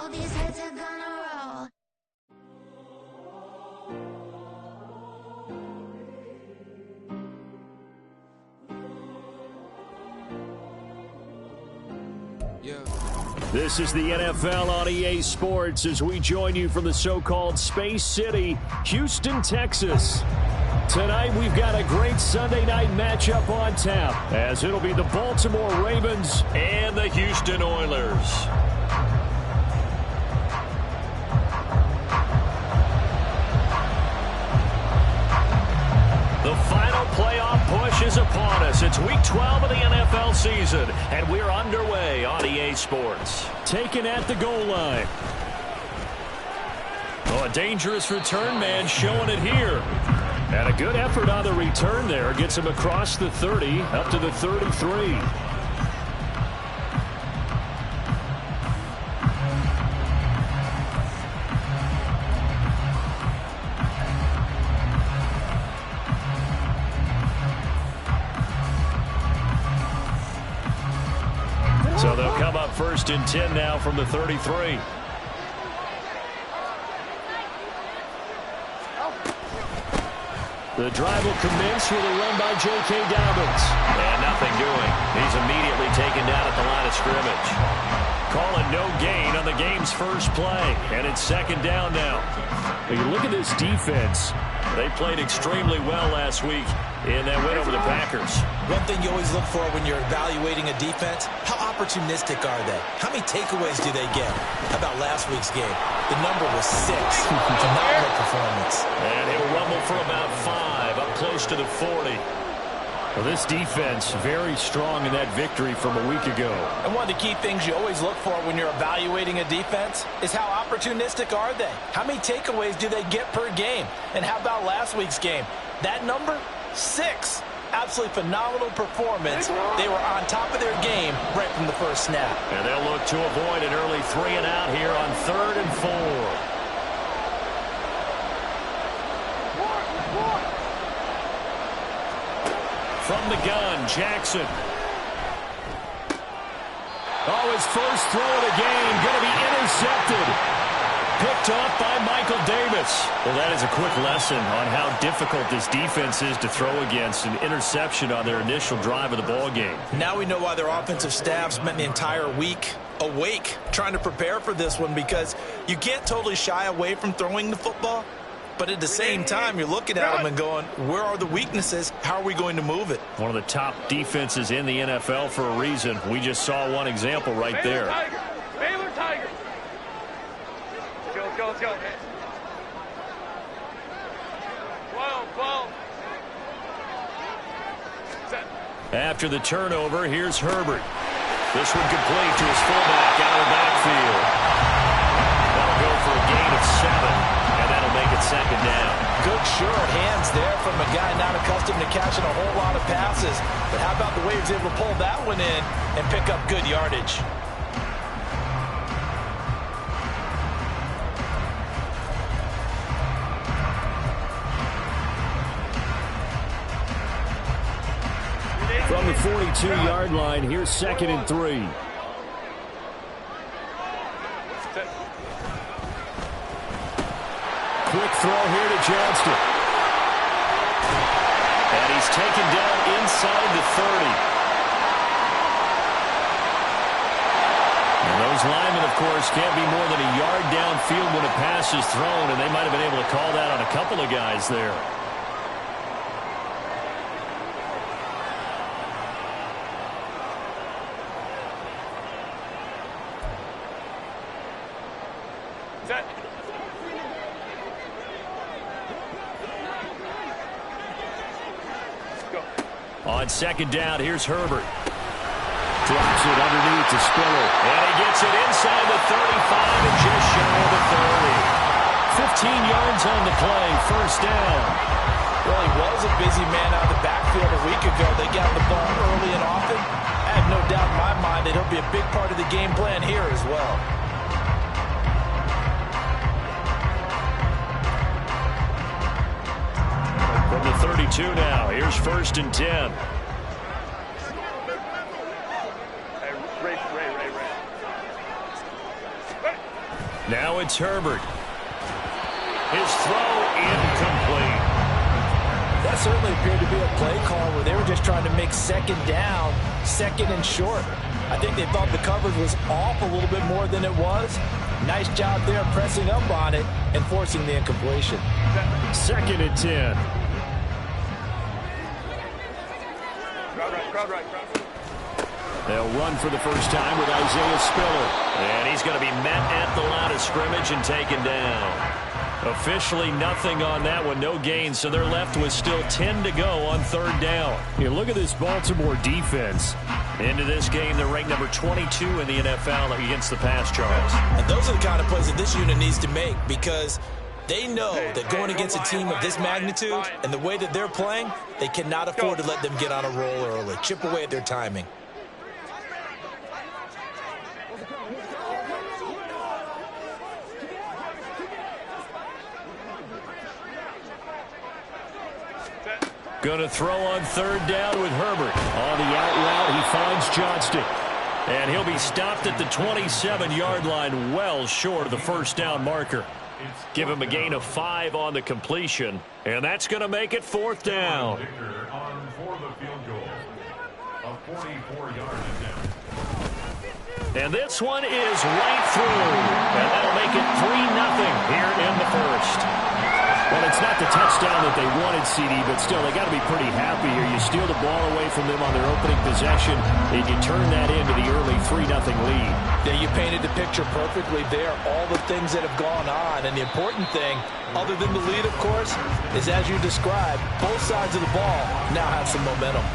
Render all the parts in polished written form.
all these heads are gonna roll. This is the NFL on EA Sports as we join you from the so-called Space City, Houston, Texas. Tonight we've got a great Sunday night matchup on tap as it'll be the Baltimore Ravens and the Houston Oilers. The final playoff push is upon us. It's Week 12 of the NFL season, and we're underway on EA Sports. Taken at the goal line. Oh, a dangerous return man showing it here. And a good effort on the return there. Gets him across the 30, up to the 33. So they'll come up 1st and 10 now from the 33. The drive will commence with a run by J.K. Dobbins. And nothing doing. He's immediately taken down at the line of scrimmage. Calling no gain on the game's first play. And it's 2nd down now. When you look at this defense, they played extremely well last week in that win over the Packers. One thing you always look for when you're evaluating a defense, how opportunistic are they? How many takeaways do they get? How about last week's game? The number was 6. Phenomenal performance. And he'll rumble for about 5, up close to the 40. Well, this defense very strong in that victory from a week ago. And one of the key things you always look for when you're evaluating a defense is how opportunistic are they? How many takeaways do they get per game? And how about last week's game? That number? 6. Absolutely phenomenal performance. They were on top of their game right from the first snap. And they'll look to avoid an early 3 and out here on 3rd and 4. From the gun, Jackson. Oh, his first throw of the game going to be intercepted. Picked off by Michael Davis. Well, that is a quick lesson on how difficult this defense is to throw against. An interception on their initial drive of the ball game. Now we know why their offensive staff spent the entire week awake trying to prepare for this one, because you can't totally shy away from throwing the football. But at the same time, you're looking at them and going, where are the weaknesses? How are we going to move it? One of the top defenses in the NFL for a reason. We just saw one example right there. Baylor Tigers. Let's go. 12. Set. After the turnover, here's Herbert. This one complete to his fullback out of the backfield. That'll go for a gain of 7, and that'll make it 2nd down. Good short hands there from a guy not accustomed to catching a whole lot of passes. But how about the way he was able to pull that one in and pick up good yardage? From the 42-yard line, here's 2nd and 3. Quick throw here to Johnston. And he's taken down inside the 30. And those linemen, of course, can't be more than a yard downfield when a pass is thrown, and they might have been able to call that on a couple of guys there. Set. Go. On 2nd down, here's Herbert. Drops it underneath to Spiller. And he gets it inside the 35 and just shy of the 30. 15 yards on the play, 1st down. Well, he was a busy man out of the backfield a week ago. They got the ball early and often. I have no doubt in my mind that he'll be a big part of the game plan here as well. From the 32 now, here's 1st and 10. Ray. Now it's Herbert. His throw incomplete. That certainly appeared to be a play call where they were just trying to make second down, second and short. I think they thought the coverage was off a little bit more than it was. Nice job there pressing up on it and forcing the incompletion. 2nd and 10. Crowd right. They'll run for the first time with Isaiah Spiller. And he's going to be met at the line of scrimmage and taken down. Officially nothing on that one, no gain, so they're left with still 10 to go on 3rd down. You look at this Baltimore defense. Into this game, they're ranked number 22 in the NFL against the pass, Charles. And those are the kind of plays that this unit needs to make because they know that going against a team of this magnitude and the way that they're playing, they cannot afford to let them get on a roll early. Chip away at their timing. Going to throw on 3rd down with Herbert. On the out route, he finds Johnston. And he'll be stopped at the 27-yard line, well short of the 1st down marker. Give him a gain of 5 on the completion. And that's going to make it 4th down. And this one is right through. And that'll make it 3-0 here in the 1st. Well, it's not the touchdown that they wanted, CD, but still, they got to be pretty happy here. You steal the ball away from them on their opening possession, and you turn that into the early 3-0 lead. Yeah, you painted the picture perfectly there, all the things that have gone on. And the important thing, other than the lead, of course, is as you described, both sides of the ball now have some momentum.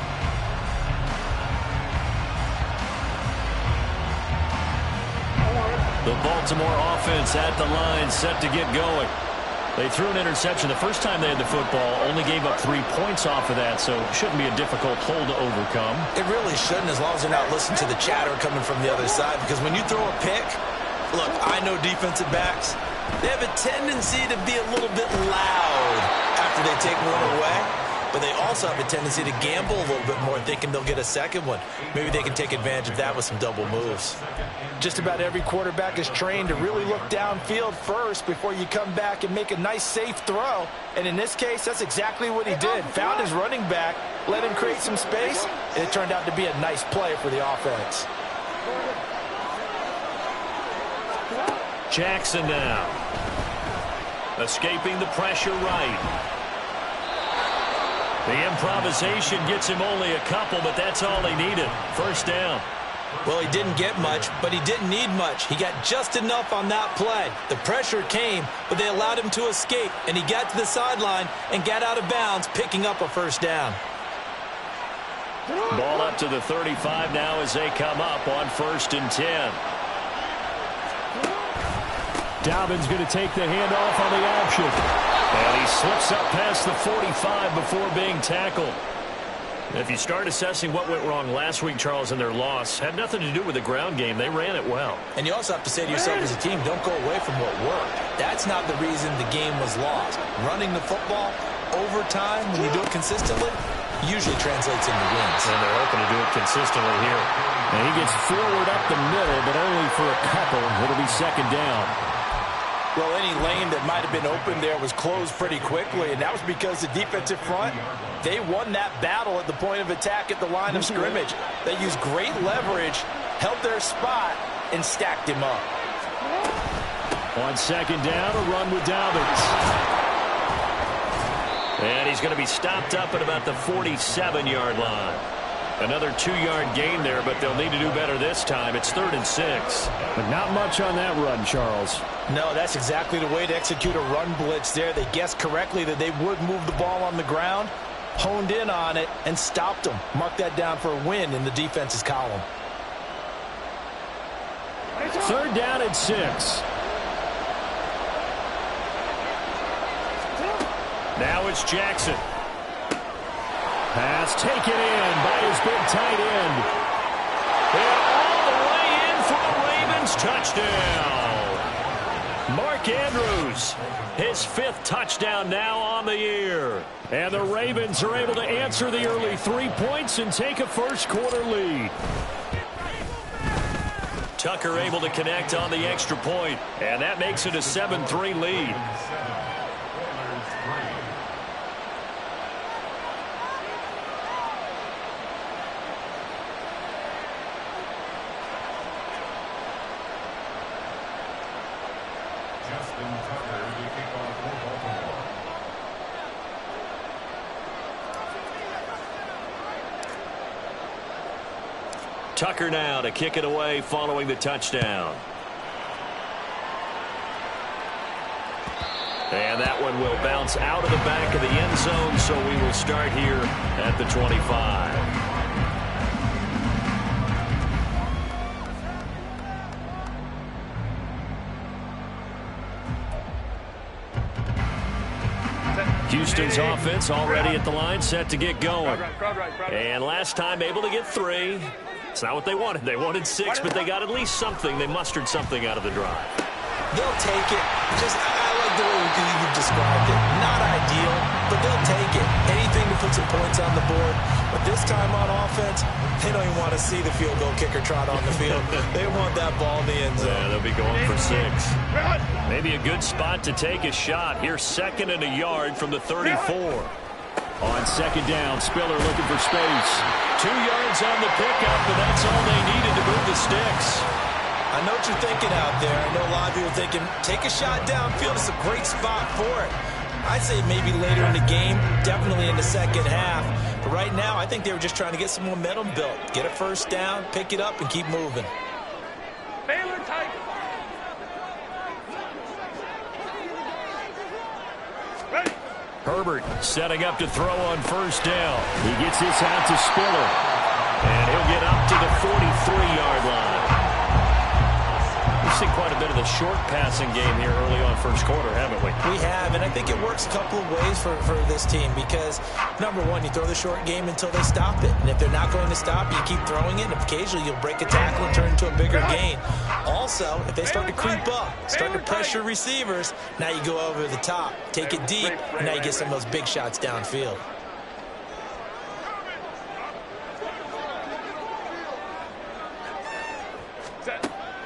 The Baltimore offense at the line, set to get going. They threw an interception the first time they had the football, only gave up 3 points off of that, so it shouldn't be a difficult hole to overcome. It really shouldn't, as long as they're not listening to the chatter coming from the other side, because when you throw a pick, look, I know defensive backs, they have a tendency to be a little bit loud after they take one away, but they also have a tendency to gamble a little bit more, thinking they'll get a second one. Maybe they can take advantage of that with some double moves. Just about every quarterback is trained to really look downfield first before you come back and make a nice, safe throw. And in this case, that's exactly what he did. Found his running back, let him create some space, and it turned out to be a nice play for the offense. Jackson now. Escaping the pressure right. The improvisation gets him only a couple, but that's all he needed. 1st down. Well, he didn't get much, but he didn't need much. He got just enough on that play. The pressure came, but they allowed him to escape, and he got to the sideline and got out of bounds, picking up a 1st down. Ball up to the 35 now as they come up on 1st and 10. Dobbins going to take the handoff on the option. And he slips up past the 45 before being tackled. If you start assessing what went wrong last week, Charles, in their loss, had nothing to do with the ground game. They ran it well. And you also have to say to yourself as a team, don't go away from what worked. That's not the reason the game was lost. Running the football over time, when you do it consistently, usually translates into wins. And they're hoping to do it consistently here. And he gets forward up the middle, but only for a couple. It'll be 2nd down. Well, any lane that might have been open there was closed pretty quickly, and that was because the defensive front, they won that battle at the point of attack at the line of scrimmage. They used great leverage, held their spot, and stacked him up. On 2nd down, a run with Dobbins. And he's going to be stopped up at about the 47-yard line. Another 2-yard gain there, but they'll need to do better this time. It's 3rd and 6. But not much on that run, Charles. No, that's exactly the way to execute a run blitz there. They guessed correctly that they would move the ball on the ground, honed in on it, and stopped them. Mark that down for a win in the defense's column. 3rd down and 6. Now it's Jackson. Pass taken in by his big tight end. And all the way in for a Ravens touchdown. Mark Andrews, his 5th touchdown now on the year. And the Ravens are able to answer the early 3 points and take a 1st quarter lead. Tucker able to connect on the extra point, and that makes it a 7-3 lead. Tucker now to kick it away following the touchdown. And that one will bounce out of the back of the end zone, so we will start here at the 25. Houston's offense already at the line, set to get going. And last time able to get 3. It's not what they wanted. They wanted 6, but they got at least something. They mustered something out of the drive. They'll take it. I like the way you described it. Not ideal, but they'll take it. Anything to put some points on the board. But this time on offense, they don't even want to see the field goal kicker trot on the field. They want that ball in the end zone. Yeah, they'll be going for 6. Maybe a good spot to take a shot. Here's 2nd and a yard from the 34. On 2nd down, Spiller looking for space. 2 yards on the pickup, and that's all they needed to move the sticks. I know what you're thinking out there. I know a lot of you are thinking, take a shot downfield. It's a great spot for it. I'd say maybe later in the game, definitely in the second half. But right now, I think they were just trying to get some momentum built. Get a first down, pick it up, and keep moving. Baylor Tigers. Ready. Herbert setting up to throw on 1st down. He gets this out to Spiller. And he'll get up to the 43-yard line. We've seen quite a bit of the short passing game here early on 1st quarter, haven't we? We have, and I think it works a couple of ways for this team because, number one, you throw the short game until they stop it. And if they're not going to stop, you keep throwing it, and occasionally you'll break a tackle and turn into a bigger gain. Also, if they start to creep up, start to pressure receivers, now you go over the top, take it deep, and now you get some of those big shots downfield.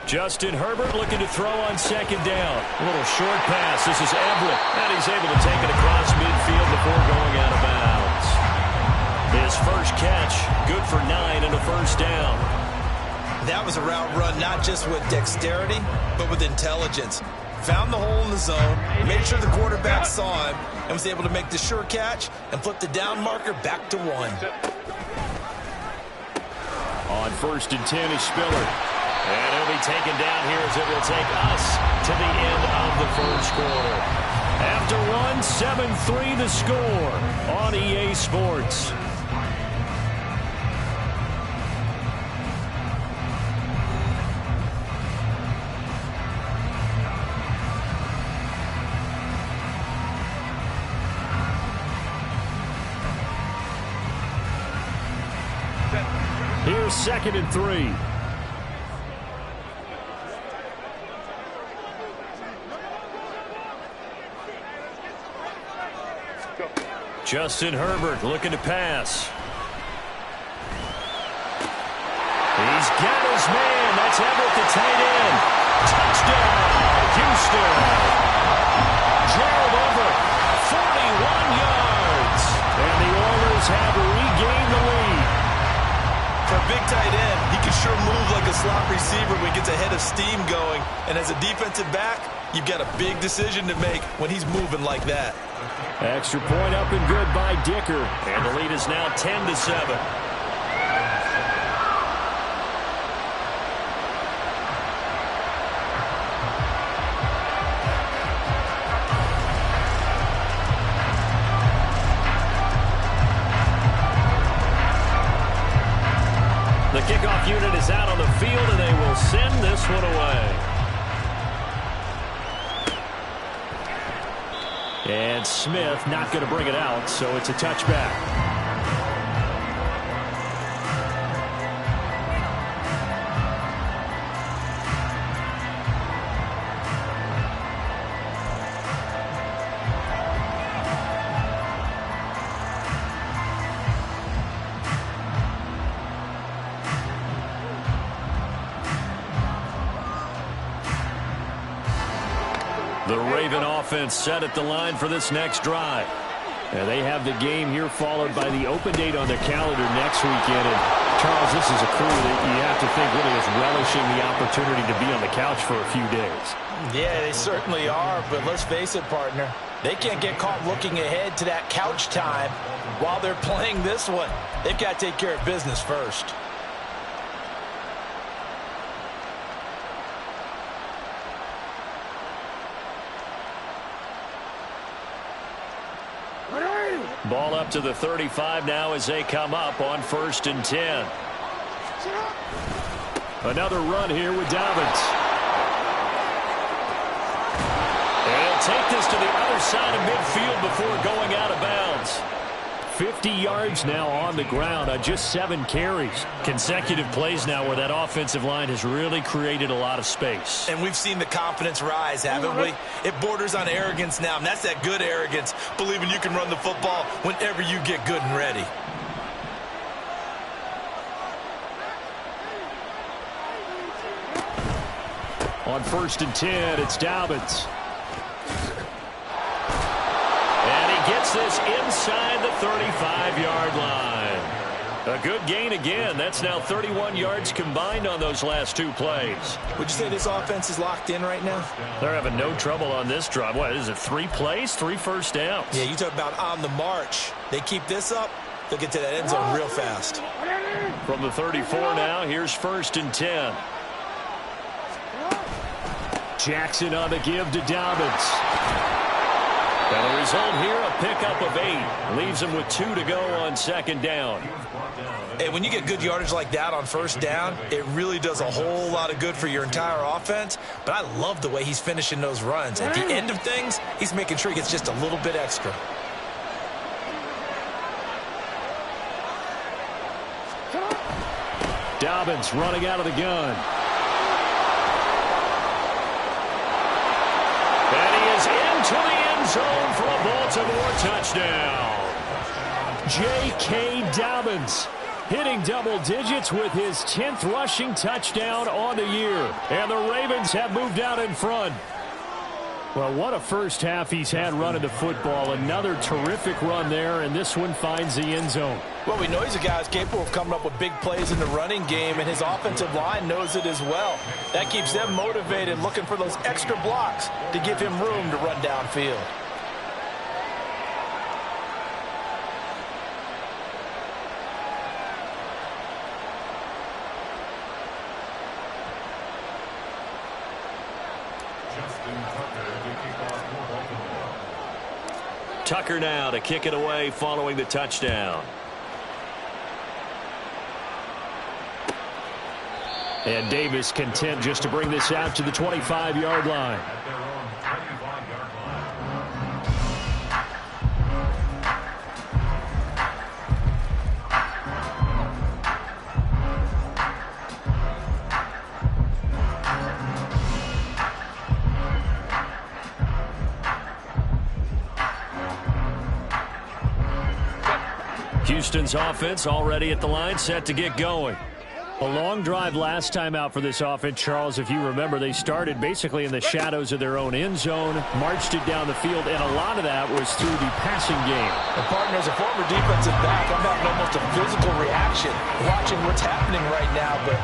Justin Herbert looking to throw on 2nd down. A little short pass. This is Everett. And he's able to take it across midfield before going out of bounds. His first catch, good for 9 and a 1st down. That was a route run not just with dexterity, but with intelligence. Found the hole in the zone, made sure the quarterback saw him, and was able to make the sure catch and flip the down marker back to 1. On 1st and 10 is Spiller. And he'll be taken down here as it will take us to the end of the 1st quarter. After 7-3 the score on EA Sports. Here's 2nd and 3. Justin Herbert looking to pass. He's got his man. That's Everett, the tight end. Touchdown, Houston. Gerald Everett, 41 yards. And the Oilers have regained the lead. For a big tight end, he can sure move like a slot receiver when he gets a head of steam going. And as a defensive back, you've got a big decision to make when he's moving like that. Extra point up and good by Dicker. And the lead is now 10-7. The kickoff unit is out on the field, and they will send this one away. And Smith not going to bring it out, so it's a touchback. The Raven offense set at the line for this next drive. And they have the game here followed by the open date on their calendar next weekend. And Charles, this is a crew that you have to think really is relishing the opportunity to be on the couch for a few days. Yeah, they certainly are, but let's face it, partner. They can't get caught looking ahead to that couch time while they're playing this one. They've got to take care of business first. Ball up to the 35 now as they come up on 1st and 10. Another run here with Dobbins. And he'll take this to the other side of midfield before going out of bounds. 50 yards now on the ground on just 7 carries. Consecutive plays now where that offensive line has really created a lot of space. And we've seen the confidence rise, haven't we? It borders on arrogance now, and that's that good arrogance, believing you can run the football whenever you get good and ready. On 1st and 10, it's Dobbins. Gets this inside the 35-yard line. A good gain again. That's now 31 yards combined on those last 2 plays. Would you say this offense is locked in right now? They're having no trouble on this drive. What is it, 3 plays, 3 first downs? Yeah, you talk about on the march. They keep this up, they'll get to that end zone real fast. From the 34 now, here's 1st and 10. Jackson on the give to Dobbins. And the result here, a pickup of 8. Leaves him with 2 to go on 2nd down. Hey, when you get good yardage like that on 1st down, it really does a whole lot of good for your entire offense. But I love the way he's finishing those runs. At the end of things, he's making sure he gets just a little bit extra. Dobbins running out of the gun. And he is into the end zone for a Baltimore touchdown. J.K. Dobbins hitting double digits with his 10th rushing touchdown on the year. And the Ravens have moved out in front. Well, what a first half he's had running the football. Another terrific run there, and this one finds the end zone. Well, we know he's a guy who's capable of coming up with big plays in the running game, and his offensive line knows it as well. That keeps them motivated, looking for those extra blocks to give him room to run downfield. Tucker now to kick it away following the touchdown. And Davis content just to bring this out to the 25-yard line. Houston's offense already at the line, set to get going. A long drive last time out for this offense, Charles. If you remember, they started basically in the shadows of their own end zone, marched it down the field, and a lot of that was through the passing game. And partner, as a former defensive back, I'm having almost a physical reaction watching what's happening right now, but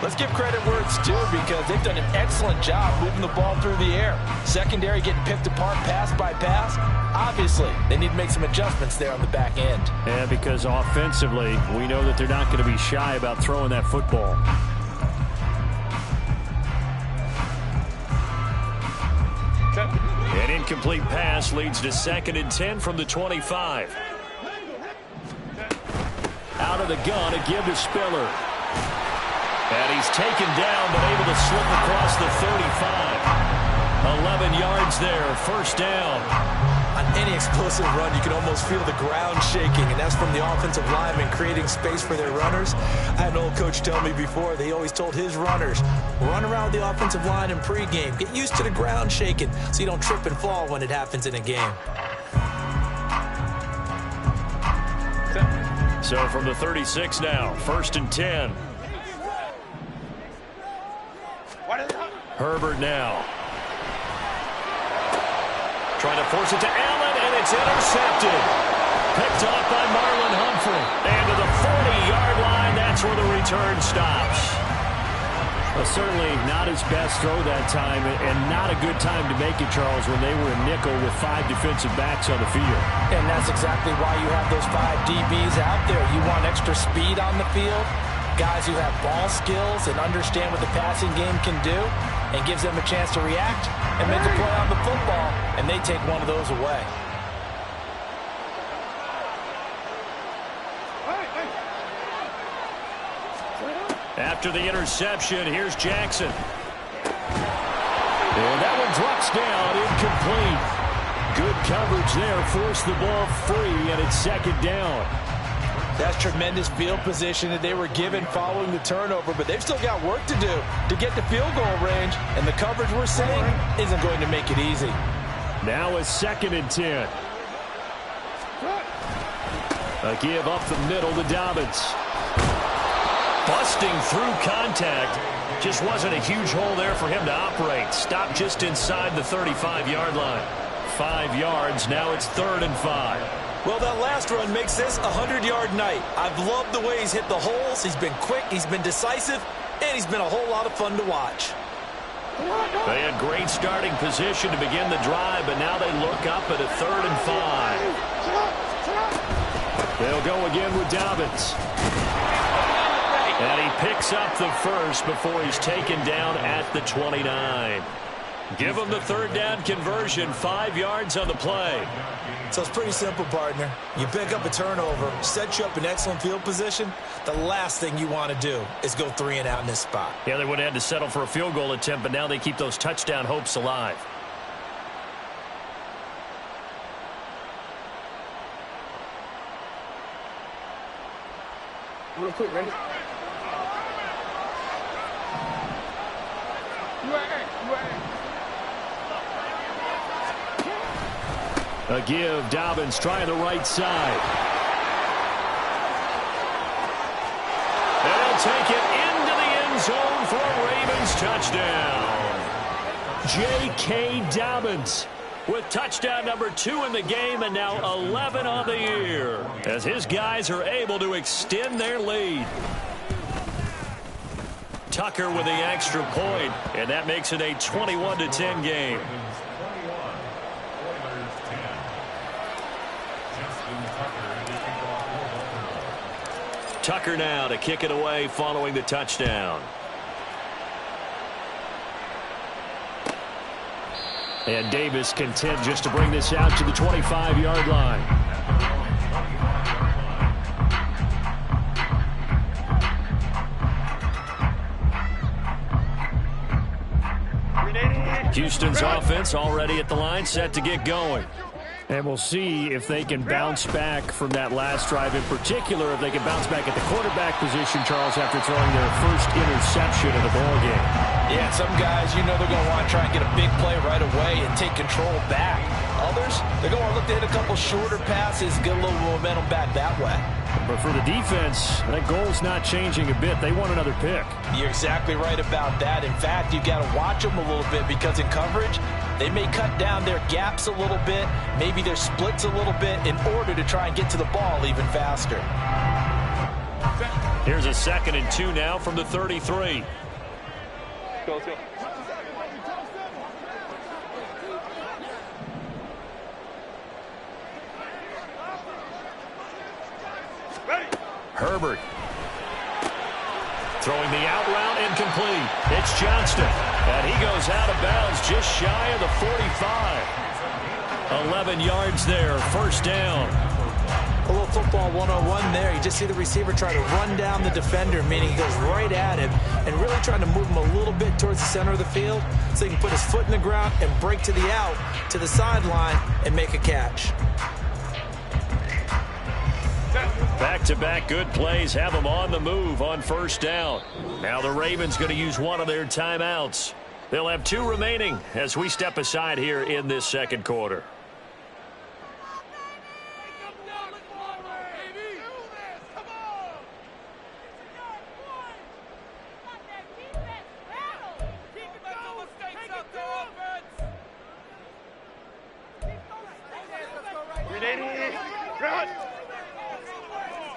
let's give credit where it's due because they've done an excellent job moving the ball through the air. Secondary getting picked apart pass by pass. Obviously, they need to make some adjustments there on the back end. Yeah, because offensively, we know that they're not going to be shy about throwing that football. An incomplete pass leads to 2nd and 10 from the 25. Out of the gun, a give to Spiller. And he's taken down, but able to slip across the 35. 11 yards there, 1st down. On any explosive run, you can almost feel the ground shaking, and that's from the offensive linemen creating space for their runners. I had an old coach tell me before, they always told his runners, run around the offensive line in pregame. Get used to the ground shaking so you don't trip and fall when it happens in a game. So from the 36 now, 1st and 10. Herbert now. trying to force it to Allen, and it's intercepted. Picked off by Marlon Humphrey. And to the 40-yard line, that's where the return stops. Well, certainly not his best throw that time, and not a good time to make it, Charles, when they were in nickel with 5 defensive backs on the field. And that's exactly why you have those 5 DBs out there. You want extra speed on the field, guys who have ball skills and understand what the passing game can do, and gives them a chance to react and make a play on the football, and they take one of those away. After the interception, here's Jackson. And that one drops down, incomplete. Good coverage there, forced the ball free, and it's second down. That's tremendous field position that they were given following the turnover, but they've still got work to do to get the field goal range, and the coverage we're seeing isn't going to make it easy. Now a 2nd and 10. A give up the middle to Dobbins. Busting through contact. Just wasn't a huge hole there for him to operate. Stopped just inside the 35-yard line. 5 yards, now it's 3rd and 5. Well, that last run makes this a 100-yard night. I've loved the way he's hit the holes. He's been quick, he's been decisive, and he's been a whole lot of fun to watch. They had great starting position to begin the drive, but now they look up at a 3rd and 5. They'll go again with Dobbins. And he picks up the first before he's taken down at the 29. Give him the 3rd down conversion, 5 yards on the play. So it's pretty simple, partner. You pick up a turnover, set you up in excellent field position. The last thing you want to do is go 3 and out in this spot. Yeah, they would have had to settle for a field goal attempt, but now they keep those touchdown hopes alive. Real quick, ready? A give, Dobbins trying the right side. And he'll take it into the end zone for a Ravens touchdown. J.K. Dobbins with touchdown number 2 in the game, and now 11 on the year, as his guys are able to extend their lead. Tucker with the extra point, and that makes it a 21-10 game. Tucker now to kick it away following the touchdown. And Davis content just to bring this out to the 25-yard line. Houston's offense already at the line, set to get going. And we'll see if they can bounce back from that last drive, in particular if they can bounce back at the quarterback position, Charles, after throwing their first interception of the ballgame. Yeah, some guys, you know they're going to want to try and get a big play right away and take control back. Others, they're going to look to hit a couple shorter passes, get a little momentum back that way. But for the defense, that goal's not changing a bit. They want another pick. You're exactly right about that. In fact, you've got to watch them a little bit, because in coverage, they may cut down their gaps a little bit, maybe their splits a little bit, in order to try and get to the ball even faster. Here's a 2nd and 2 now from the 33. Let's go. Herbert throwing the out route, incomplete. It's Johnston, and he goes out of bounds just shy of the 45. 11 yards there, 1st down. A little football 101 there. You just see the receiver try to run down the defender, meaning he goes right at him, and really trying to move him a little bit towards the center of the field so he can put his foot in the ground and break to the out, to the sideline, and make a catch. Back-to-back good plays have them on the move on 1st down. Now the Ravens going to use one of their timeouts. They'll have 2 remaining as we step aside here in this 2nd quarter. Run.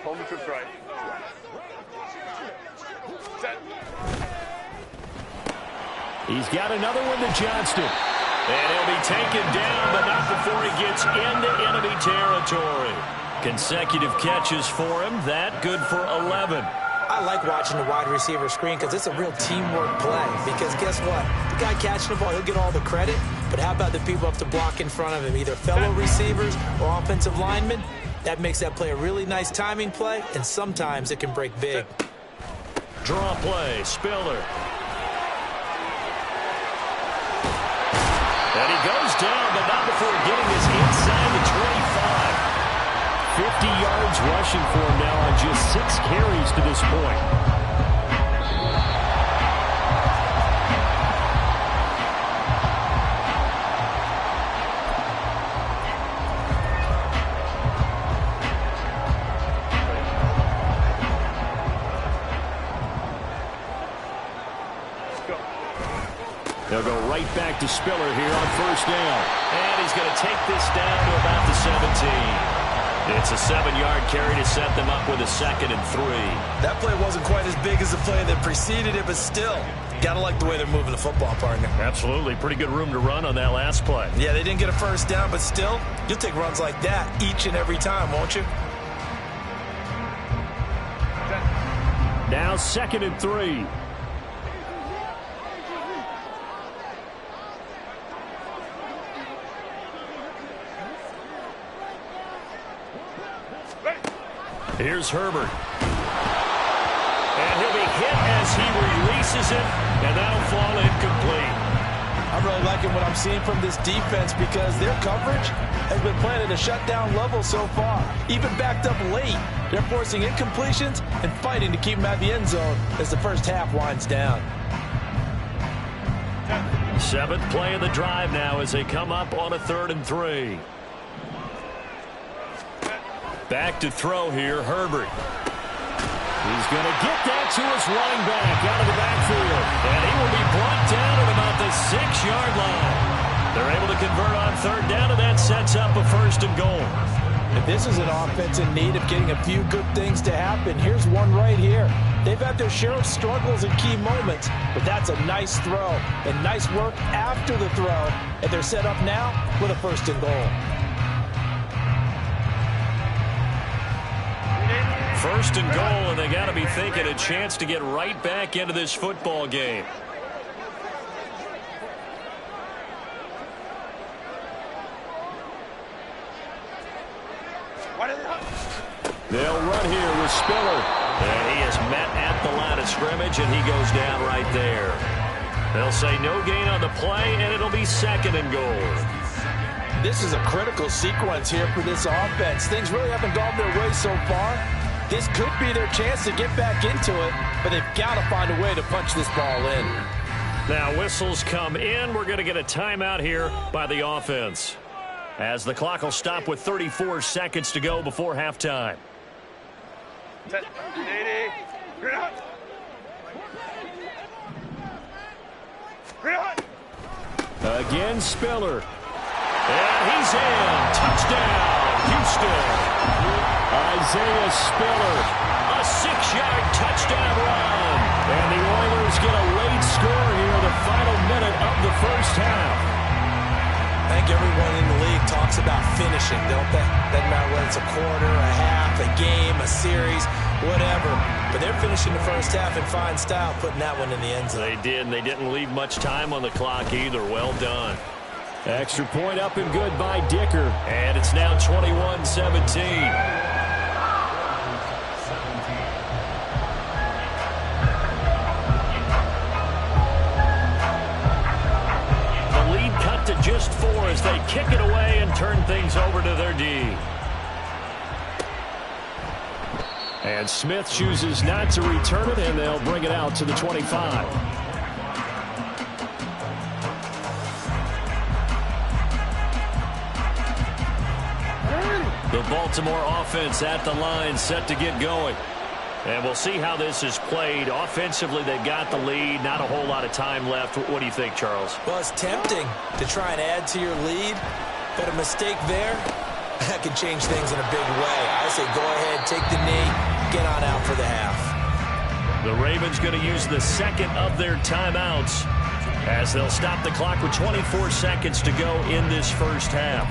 Hold the trips right. Set. He's got another one to Johnston. And he'll be taken down, but not before he gets into enemy territory. Consecutive catches for him. That good for 11. I like watching the wide receiver screen because it's a real teamwork play. Because guess what? The guy catching the ball, he'll get all the credit. But how about the people up to block in front of him, either fellow receivers or offensive linemen? That makes that play a really nice timing play, and sometimes it can break big. Draw play, Spiller. And he goes down, but not before getting his inside the 25. 50 yards rushing for him now on just 6 carries to this point. They'll go right back to Spiller here on first down. And he's going to take this down to about the 17. It's a 7-yard carry to set them up with a 2nd and 3. That play wasn't quite as big as the play that preceded it, but still, got to like the way they're moving the football, partner. Absolutely. Pretty good room to run on that last play. Yeah, they didn't get a first down, but still, you'll take runs like that each and every time, won't you? Now 2nd and 3. Here's Herbert. And he'll be hit as he releases it, and that'll fall incomplete. I'm really liking what I'm seeing from this defense because their coverage has been playing at a shutdown level so far. Even backed up late, they're forcing incompletions and fighting to keep them out of the end zone as the first half winds down. 7th play of the drive now as they come up on a 3rd and 3. Back to throw here, Herbert. He's going to get that to his running back out of the backfield. And he will be brought down at about the 6-yard line. They're able to convert on 3rd down, and that sets up a 1st and goal. And this is an offense in need of getting a few good things to happen. Here's one right here. They've had their share of struggles in key moments, but that's a nice throw and nice work after the throw. And they're set up now with a 1st and goal. 1st and goal, and they got to be thinking a chance to get right back into this football game. They'll run here with Spiller. And he is met at the line of scrimmage, and he goes down right there. They'll say no gain on the play, and it'll be 2nd and goal. This is a critical sequence here for this offense. Things really haven't gone their way so far. This could be their chance to get back into it, but they've got to find a way to punch this ball in. Now whistles come in. We're going to get a timeout here by the offense, as the clock will stop with 34 seconds to go before halftime. Again, Spiller. And he's in. Touchdown, Houston. Isaiah Spiller, a 6-yard touchdown run. And the Oilers get a late score here in the final minute of the first half. I think everyone in the league talks about finishing, don't they? Doesn't matter whether it's a quarter, a half, a game, a series, whatever. But they're finishing the first half in fine style, putting that one in the end zone. They did, and they didn't leave much time on the clock either. Well done. Extra point up and good by Dicker. And it's now 21-17. To just 4 as they kick it away and turn things over to their D. And Smith chooses not to return it, and they'll bring it out to the 25. The Baltimore offense at the line, set to get going. And we'll see how this is played. Offensively, they've got the lead. Not a whole lot of time left. What do you think, Charles? Well, it's tempting to try and add to your lead, but a mistake there, That can change things in a big way. I say go ahead, take the knee, get on out for the half. The Ravens going to use the second of their timeouts as they'll stop the clock with 24 seconds to go in this first half.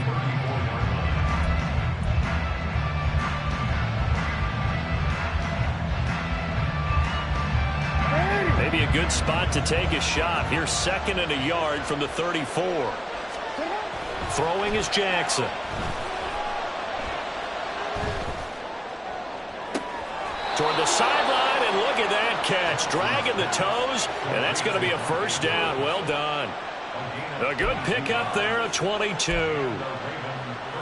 Maybe a good spot to take a shot. Here's 2nd and a yard from the 34. Throwing is Jackson. Toward the sideline, and look at that catch. Dragging the toes, and that's going to be a first down. Well done. A good pickup there of 22.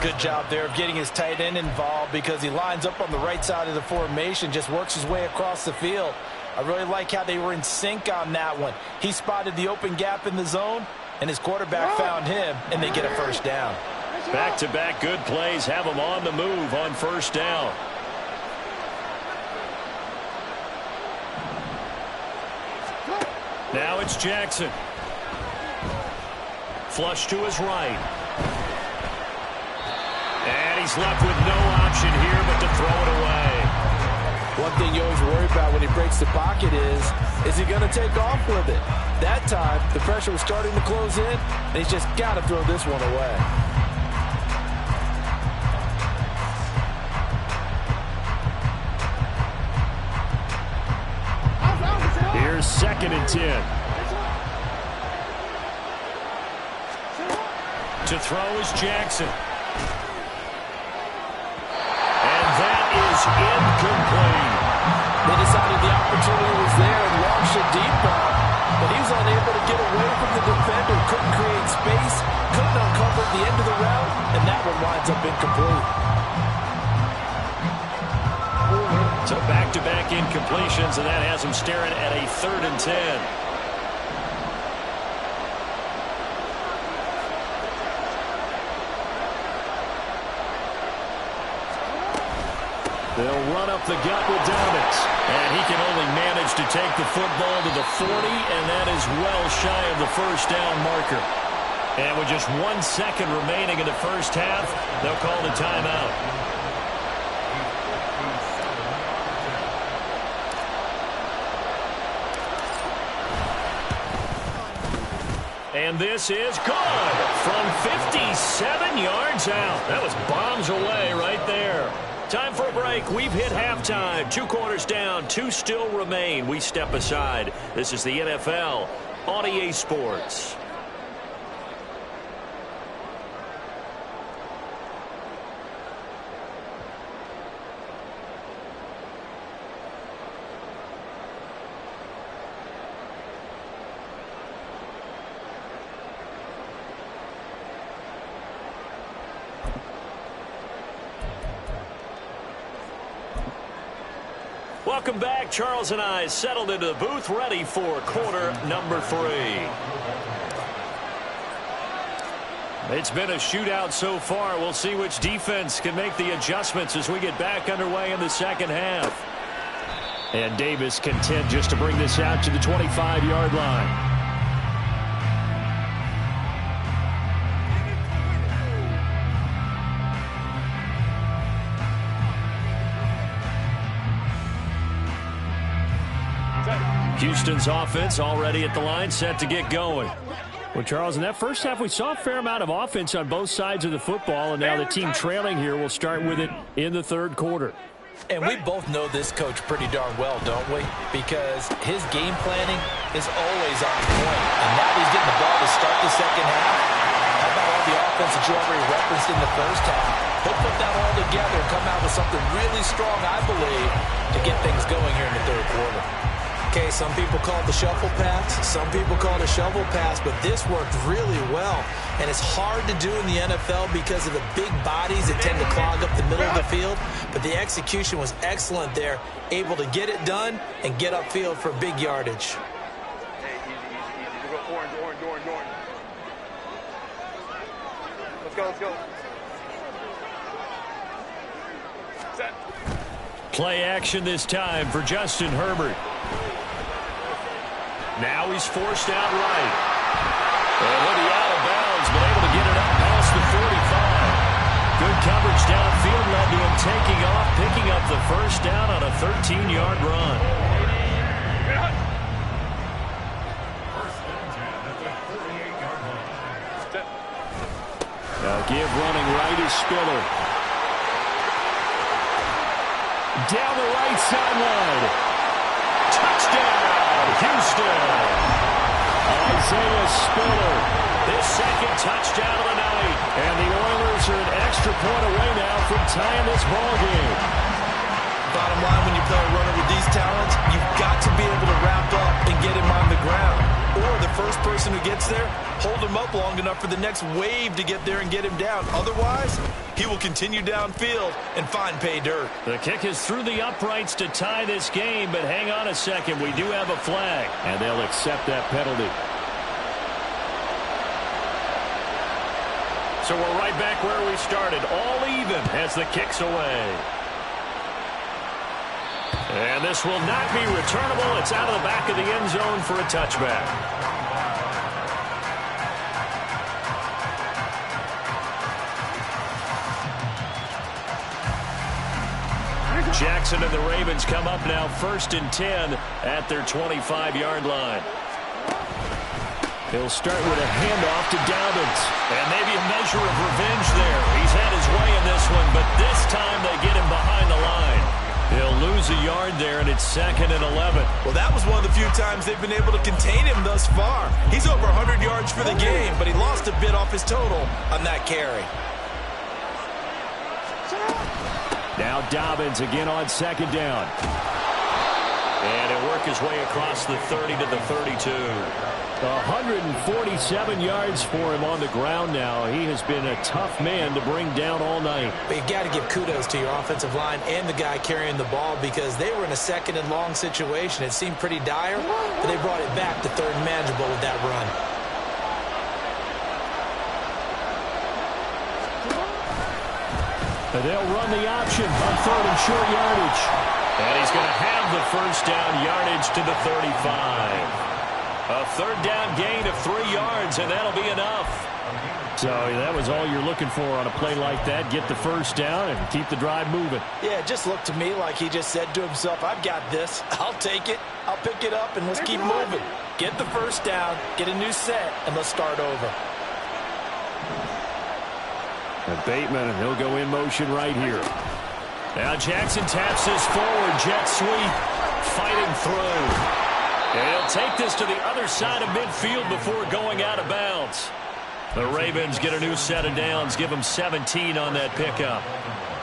Good job there of getting his tight end involved because he lines up on the right side of the formation, just works his way across the field. I really like how they were in sync on that one. He spotted the open gap in the zone, and his quarterback found him, and they get a first down. Back-to-back good plays have him on the move on first down. Now it's Jackson. Flush to his right. And he's left with no option here but to throw it away. One thing you always worry about when he breaks the pocket is he going to take off with it? That time, the pressure was starting to close in, and he's just got to throw this one away. Here's 2nd and 10. To throw is Jackson. And that is incomplete. They decided the opportunity was there and launched a deep ball, but he was unable to get away from the defender, couldn't create space, couldn't uncover the end of the route, and that one winds up incomplete. So back-to-back incompletions, and that has him staring at a 3rd and 10. They'll run up the gut with Dobbins. And he can only manage to take the football to the 40, and that is well shy of the first down marker. And with just 1 second remaining in the first half, they'll call the timeout. And this is good from 57 yards out. That was bombs away right there. Time for a break. We've hit halftime. 2 quarters down. 2 still remain. We step aside. This is the NFL on EA Sports. Welcome back. Charles and I settled into the booth, ready for quarter number 3. It's been a shootout so far. We'll see which defense can make the adjustments as we get back underway in the second half. And Davis content just to bring this out to the 25-yard line. Houston's offense already at the line, set to get going. Well, Charles, in that first half, we saw a fair amount of offense on both sides of the football, and now the team trailing here will start with it in the third quarter. And we both know this coach pretty darn well, don't we? Because his game planning is always on point. And now he's getting the ball to start the second half. How about all the offense that you already referenced in the first half? He'll put that all together and come out with something really strong, I believe, to get things going here in the third quarter. Okay, some people call it the shuffle pass. Some people call it a shovel pass, but this worked really well. And it's hard to do in the NFL because of the big bodies that tend to clog up the middle of the field. But the execution was excellent there, able to get it done and get upfield for big yardage. Hey, easy. We go orange. Let's go. Set. Play action this time for Justin Herbert. Now he's forced out right. And he'll be out of bounds, but able to get it up past the 45. Good coverage downfield led to him taking off, picking up the first down on a 13-yard run. Now give running right is Spiller. Down the right sideline. Touchdown, Houston. Isaiah Spiller, his second touchdown of the night. And the Oilers are an extra point away now from tying this ball game. Bottom line, when you play a runner with these talents, you've got to be able to wrap up and get him on the ground. Or the first person who gets there, hold him up long enough for the next wave to get there and get him down. Otherwise, he will continue downfield and find pay dirt. The kick is through the uprights to tie this game, but hang on a second. We do have a flag, and they'll accept that penalty. So we're right back where we started, all even as the kick's away. And this will not be returnable. It's out of the back of the end zone for a touchback. Jackson and the Ravens come up now 1st and 10 at their 25-yard line. He'll start with a handoff to Dobbins. And maybe a measure of revenge there. He's had his way in this one, but this time they get him behind the line. He'll lose a yard there, and it's 2nd and 11. Well, that was one of the few times they've been able to contain him thus far. He's over 100 yards for the game, but he lost a bit off his total on that carry. Now Dobbins again on 2nd down. And he'll work his way across the 30 to the 32. 147 yards for him on the ground now. He has been a tough man to bring down all night. But you've got to give kudos to your offensive line and the guy carrying the ball because they were in a 2nd and long situation. It seemed pretty dire, but they brought it back to 3rd and manageable with that run. And they'll run the option on 3rd and short yardage. And he's going to have the first down yardage to the 35. A 3rd down gain of 3 yards, and that'll be enough. So that was all you're looking for on a play like that. Get the first down and keep the drive moving. Yeah, it just looked to me like he just said to himself, I've got this. I'll take it. I'll pick it up, and let's keep moving. Get the first down, get a new set, and let's start over. And Bateman, and he'll go in motion right here. Now Jackson taps this forward, jet sweep, fighting through. And he'll take this to the other side of midfield before going out of bounds. The Ravens get a new set of downs, give them 17 on that pickup.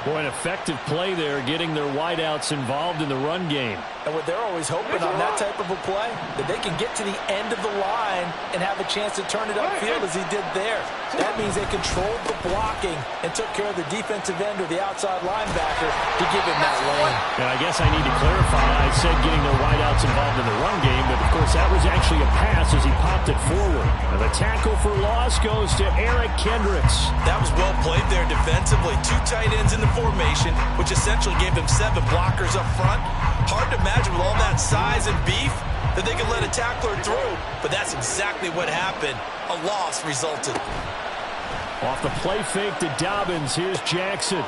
Boy, an effective play there, getting their wideouts involved in the run game. And what they're always hoping on that type of a play, that they can get to the end of the line and have a chance to turn it upfield as he did there. That means they controlled the blocking and took care of the defensive end or the outside linebacker to give him that lane. And I guess I need to clarify, I said getting their wideouts involved in the run game, but of course that was actually a pass as he popped it forward. And the tackle for loss goes to Eric Kendricks. That was well played there defensively. 2 tight ends in the formation, which essentially gave them 7 blockers up front. Hard to imagine with all that size and beef that they could let a tackler through, but that's exactly what happened. A loss resulted. Off the play fake to Dobbins, here's Jackson.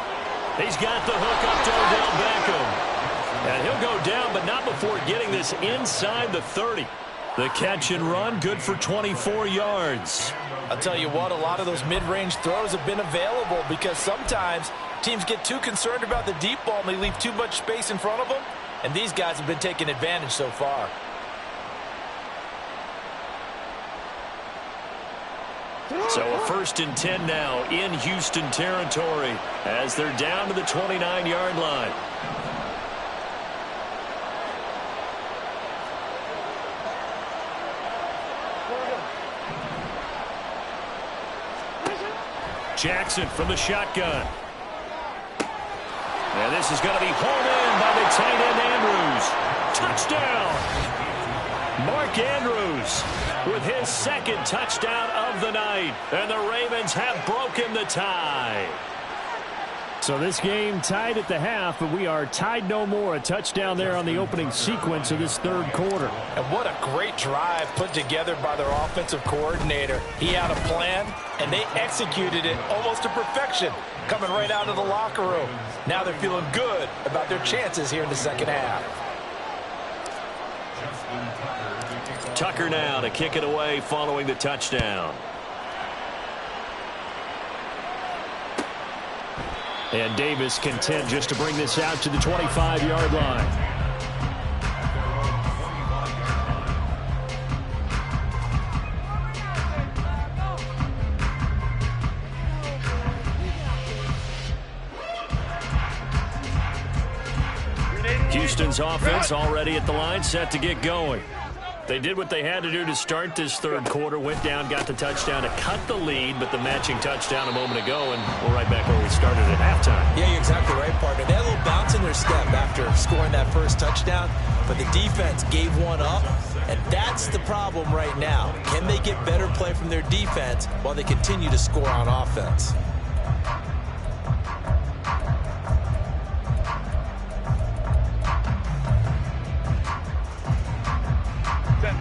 He's got the hook up to Odell Beckham. And he'll go down, but not before getting this inside the 30. The catch and run, good for 24 yards. I'll tell you what, a lot of those mid-range throws have been available because sometimes teams get too concerned about the deep ball and they leave too much space in front of them. And these guys have been taking advantage so far. So a 1st and 10 now in Houston territory as they're down to the 29-yard line. Jackson from the shotgun. And this is going to be hauled in by the tight end Andrews. Touchdown! Mark Andrews with his 2nd touchdown of the night. And the Ravens have broken the tie. So this game tied at the half, but we are tied no more. A touchdown there on the opening sequence of this third quarter. And what a great drive put together by their offensive coordinator. He had a plan, and they executed it almost to perfection, coming right out of the locker room. Now they're feeling good about their chances here in the second half. Tucker now to kick it away following the touchdown. And Davis content just to bring this out to the 25-yard line. Houston's offense already at the line, set to get going. They did what they had to do to start this third quarter, went down, got the touchdown to cut the lead, but the matching touchdown a moment ago, and we're right back where we started at halftime. Yeah, you're exactly right, partner. They had a little bounce in their step after scoring that first touchdown, but the defense gave one up, and that's the problem right now. Can they get better play from their defense while they continue to score on offense?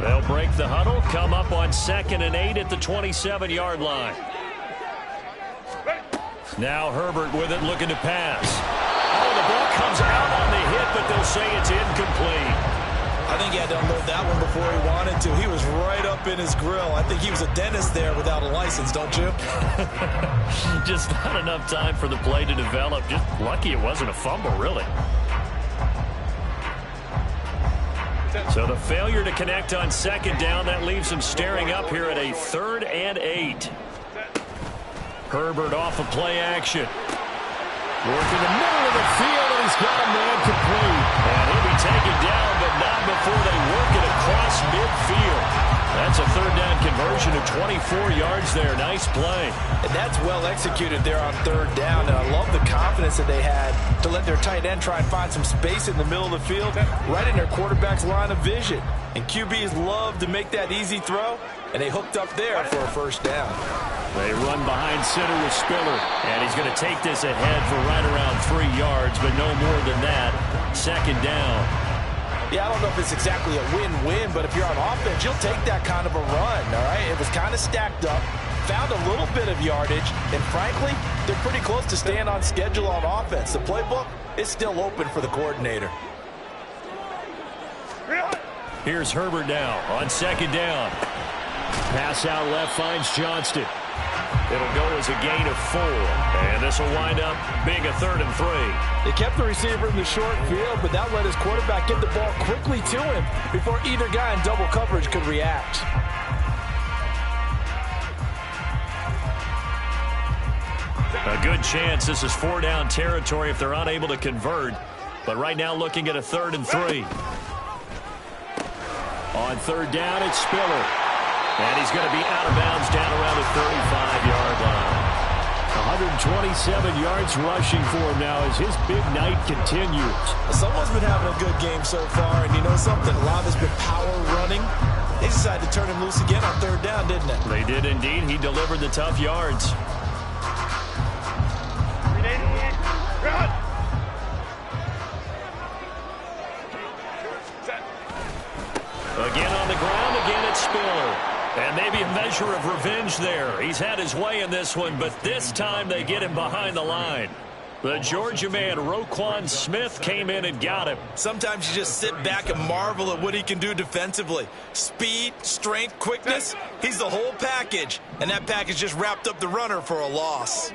They'll break the huddle, come up on 2nd and 8 at the 27-yard line. Now Herbert with it, looking to pass. Oh, the ball comes out on the hit, but they'll say it's incomplete. I think he had to unload that one before he wanted to. He was right up in his grill. I think he was a dentist there without a license, don't you? Just not enough time for the play to develop. Just lucky it wasn't a fumble, really. So the failure to connect on 2nd down, that leaves them staring up here at a 3rd and 8. Herbert off of play action. Working the middle of the field, and he's got a man complete. And he'll be taken down, but not before they work it across midfield. That's a 3rd down conversion of 24 yards there. Nice play. And that's well executed there on 3rd down. And I love the confidence that they had to let their tight end try and find some space in the middle of the field, right in their quarterback's line of vision. And QBs love to make that easy throw, and they hooked up there for a 1st down. They run behind center with Spiller, and he's going to take this ahead for right around 3 yards, but no more than that. 2nd down. Yeah, I don't know if it's exactly a win-win, but if you're on offense, you'll take that kind of a run, all right? It was kind of stacked up, found a little bit of yardage, and frankly, they're pretty close to staying on schedule on offense. The playbook is still open for the coordinator. Here's Herbert now on 2nd down. Pass out left finds Johnston. It'll go as a gain of 4, and this will wind up being a 3rd and 3. They kept the receiver in the short field, but that let his quarterback get the ball quickly to him before either guy in double coverage could react. A good chance this is 4-down territory if they're unable to convert, but right now looking at a 3rd and 3. On 3rd down, it's Spiller. And he's going to be out of bounds down around the 35-yard line. 127 yards rushing for him now as his big night continues. Someone's been having a good game so far, and you know something? A lot has been power running. They decided to turn him loose again on 3rd down, didn't they? They did indeed. He delivered the tough yards. Again on the ground, again it's Spiller. And maybe a measure of revenge there. He's had his way in this one, but this time they get him behind the line. The Georgia man, Roquan Smith, came in and got him. Sometimes you just sit back and marvel at what he can do defensively. Speed, strength, quickness, he's the whole package. And that package just wrapped up the runner for a loss.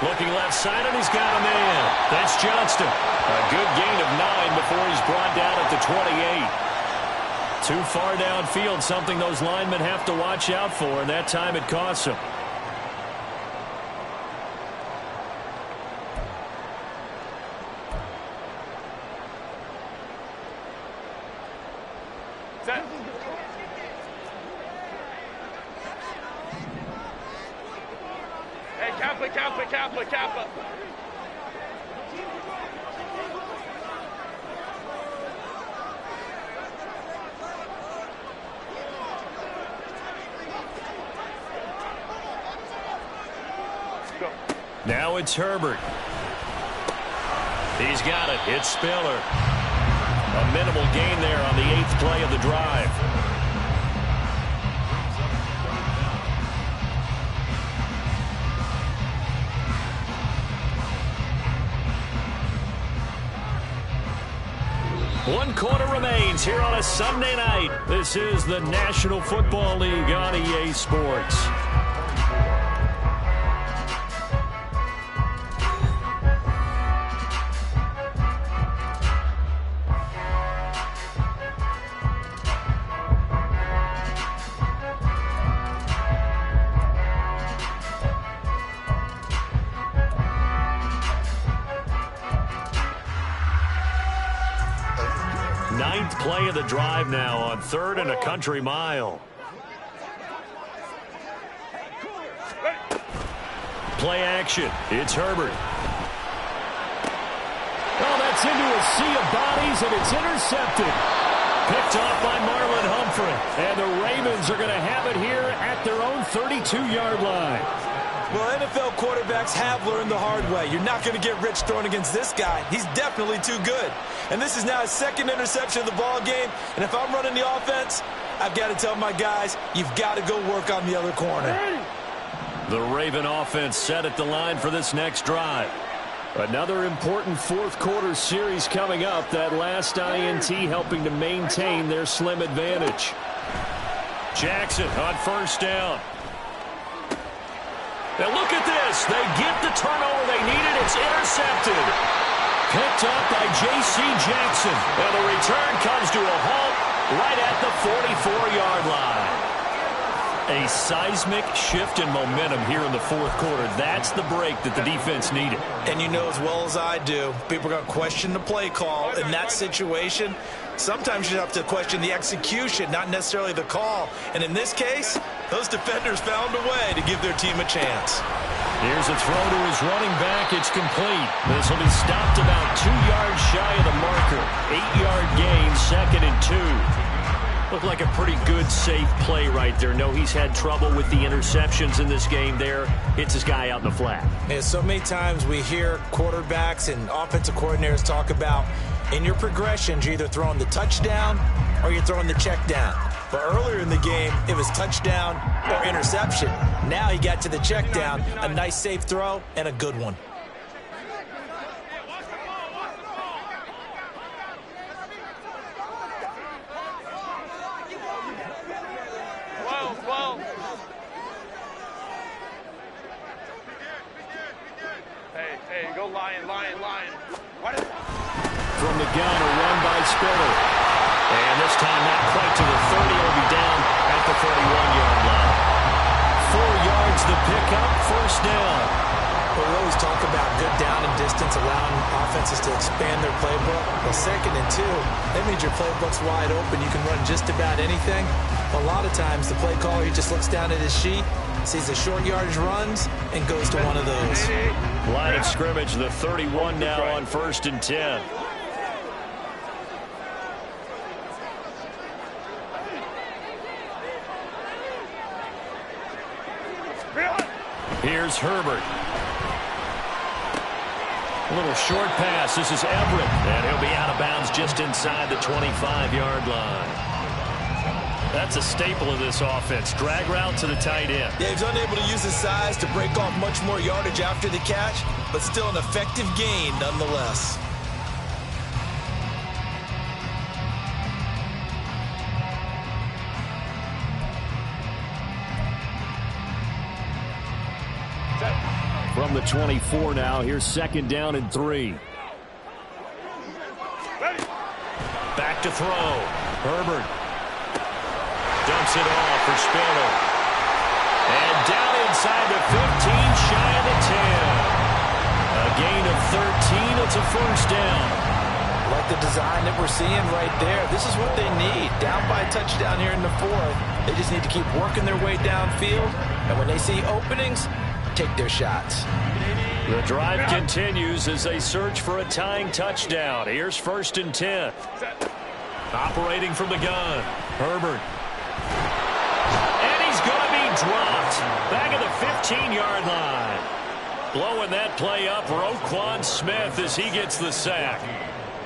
Looking left side, and he's got a man. That's Johnston. A good gain of 9 before he's brought down at the 28. Too far downfield, something those linemen have to watch out for, and that time it costs them. Hey, Kappa. Now it's Herbert. He's got it. It's Spiller. A minimal gain there on the 8th play of the drive. One quarter remains here on a Sunday night. This is the National Football League on EA Sports. Ninth play of the drive now on 3rd and a country mile. Play action. It's Herbert. Oh, that's into a sea of bodies, and it's intercepted. Picked off by Marlon Humphrey. And the Ravens are going to have it here at their own 32-yard line. Well, NFL quarterbacks have learned the hard way. You're not going to get rich throwing against this guy. He's definitely too good. And this is now his 2nd interception of the ball game. And if I'm running the offense, I've got to tell my guys, you've got to go work on the other corner. The Raven offense set at the line for this next drive. Another important 4th quarter series coming up. That last INT helping to maintain their slim advantage. Jackson on 1st down. Now look at this. They get the turnover they needed. It's intercepted. Picked up by J.C. Jackson. And the return comes to a halt right at the 44-yard line. A seismic shift in momentum here in the 4th quarter. That's the break that the defense needed. And you know as well as I do, people are going to question the play call in that situation. Sometimes you have to question the execution, not necessarily the call. And in this case, those defenders found a way to give their team a chance. Here's a throw to his running back. It's complete. This will be stopped about 2 yards shy of the marker. 8-yard gain, 2nd and 2. Looked like a pretty good, safe play right there. No, he's had trouble with the interceptions in this game there. Hits his guy out in the flat. Yeah, so many times we hear quarterbacks and offensive coordinators talk about in your progressions, you're either throwing the touchdown or you're throwing the check down. But earlier in the game, it was touchdown or interception. Now he got to the check down, a nice safe throw, and a good one. Hey, go lion. From the gun, a run by Spiller. And this time not quite to the 30. It'll be down at the 41-yard line. 4 yards the pickup, 1st down. Well, we always talk about good down and distance, allowing offenses to expand their playbook. Well, 2nd and 2, that means your playbook's wide open. You can run just about anything. A lot of times the play caller, he just looks down at his sheet, sees the short yardage runs, and goes to one of those. Line of scrimmage, the 31 now on 1st and 10. Here's Herbert. A little short pass. This is Everett. And he'll be out of bounds just inside the 25-yard line. That's a staple of this offense. Drag route to the tight end. Yeah, he's unable to use his size to break off much more yardage after the catch, but still an effective gain nonetheless. From the 24 now, here's 2nd down and 3. Back to throw. Herbert dumps it off for Spiller. And down inside the 15, shy of the 10. A gain of 13. It's a 1st down. Like the design that we're seeing right there, this is what they need. Down by a touchdown here in the 4th. They just need to keep working their way downfield. And when they see openings, take their shots. The drive continues as they search for a tying touchdown. Here's 1st and 10. Operating from the gun. Herbert. And he's going to be dropped. Back at the 15-yard line. Blowing that play up, Roquan Smith as he gets the sack.